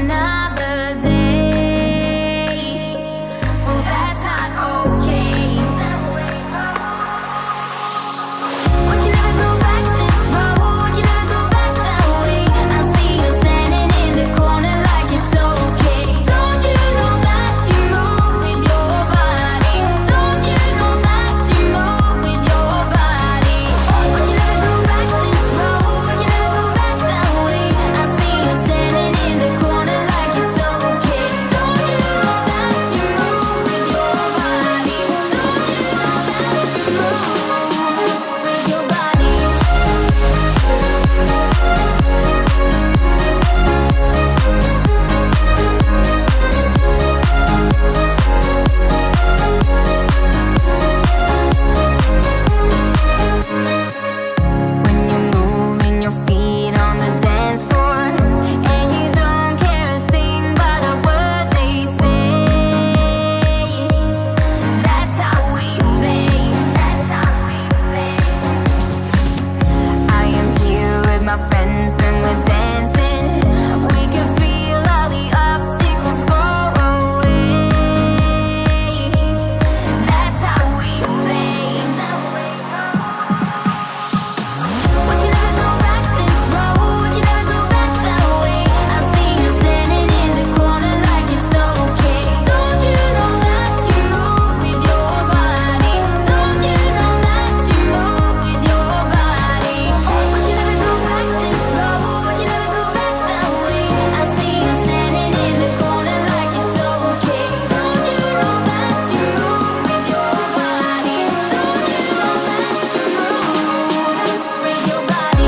another day. Well, that's not okay. We can never go back this road. You never go back that way. I see you standing in the corner like it's okay. Don't you know that you move with your body? Don't you know that you move with your body? We can never go back this road. You never go back that way. I see you standing in the corner like it's okay. Don't you know that you move with your body? Don't you know that you move with your body? When you're moving your feet on the dance floor, and you don't care a thing about a word they say, that's how we play. That's how we play. I am here with my friends and we're dancing. We can feel all the obstacles go away. That's how we play. We can never go back this road. You never go back that way. I see you standing in the corner like it's okay. Don't you know that you move with your body? Don't you know that you move with your body? We can never go back this road. You never go back that way. I see you standing in the corner like it's okay. Don't you know that you move with your body? Don't you know that you move with your body?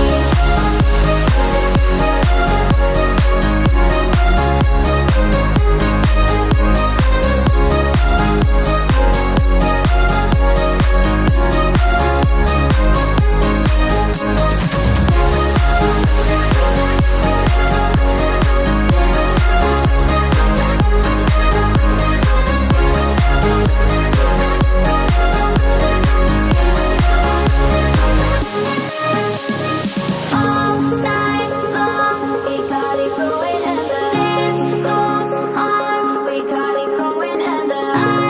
All night long, we got it going, and the dance goes on. We got it going, and I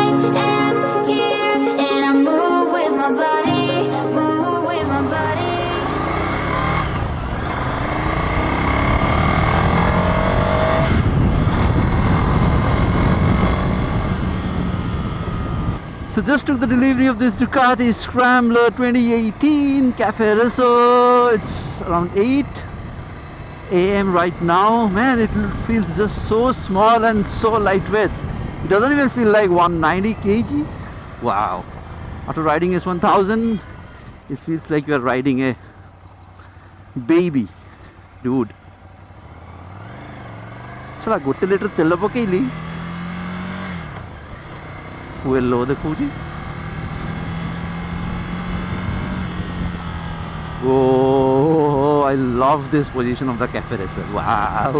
am here, and I move with my body, move with my body. So just took the delivery of this Ducati Scrambler 2018 Cafe Reso. It's around 8 a.m. right now. Man, it feels just so small and so lightweight. It doesn't even feel like 190 kg. Wow. After riding S1000, it feels like you're riding a baby. Dude. So, gotte liter tella pakaili. Fuel low ଦେଖଉଛି Oh, I love this position of the cafe racer. Wow.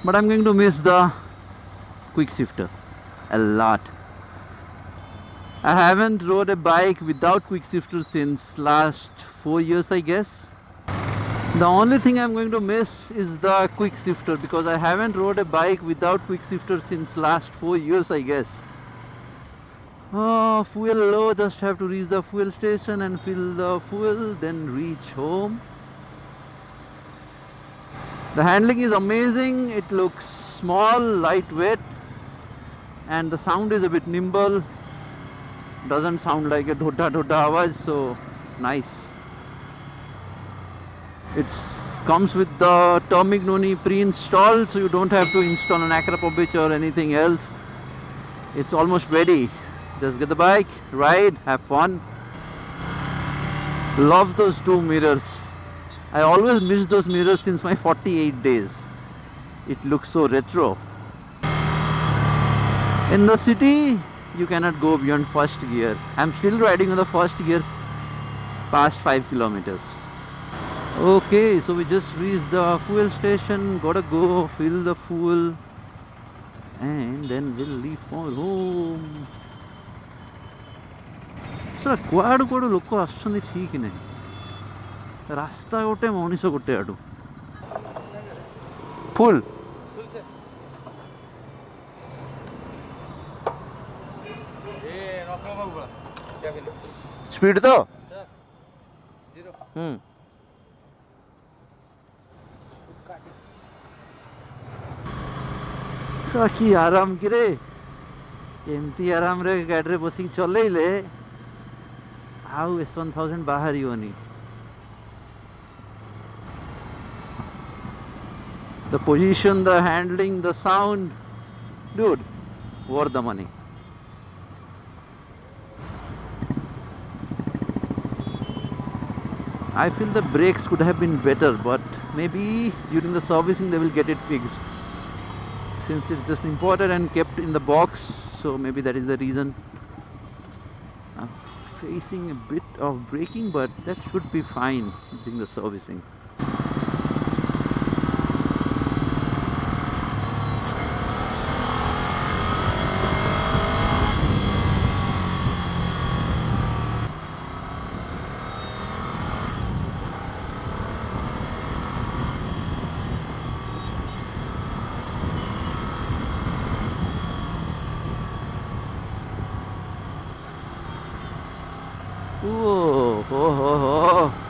But I'm going to miss the quick shifter a lot. I haven't rode a bike without quick shifter since last 4 years, I guess. The only thing I'm going to miss is the quick shifter, because I haven't rode a bike without quick shifter since last 4 years, I guess. Oh, fuel low, just have to reach the fuel station and fill the fuel, then reach home. The handling is amazing. It looks small, lightweight, and the sound is a bit nimble. Doesn't sound like a dhoda awaz, so nice. It comes with the Termignoni pre-installed, so you don't have to install an Acropovich or anything else. It's almost ready. Just get the bike, ride, have fun. Love those two mirrors. I always miss those mirrors since my 48 days. It looks so retro. In the city, you cannot go beyond first gear. I'm still riding on the first gear past 5 kilometers. Okay, so we just reached the fuel station. Gotta go fill the fuel, and then we'll leave for home. ସେଟା କୁଆଡ଼ୁ କୁଆଡ଼ୁ ଲୋକ ଆସୁଛନ୍ତି ଠିକ୍ ନାହିଁ। ରାସ୍ତା ଗୋଟେ ମଣିଷ ଗୋଟେ ଆଡ଼ୁ ଫୁଲ୍। ସ୍ପିଡ୍ ତ କି ଆରାମ କିରେ, ଏମିତି ଆରାମରେ ଗାଡ଼ିରେ ବସିକି ଚଲେଇଲେ ଆଉ S1000 ବାହାରିବନି। The position, the handling, the sound, dude, worth the money. I feel the brakes could have been better, but maybe during the servicing they will get it fixed. Since it's just imported and kept in the box, so maybe that is the reason. I'm facing a bit of braking, but that should be fine during the servicing. Oh, oh, oh, oh.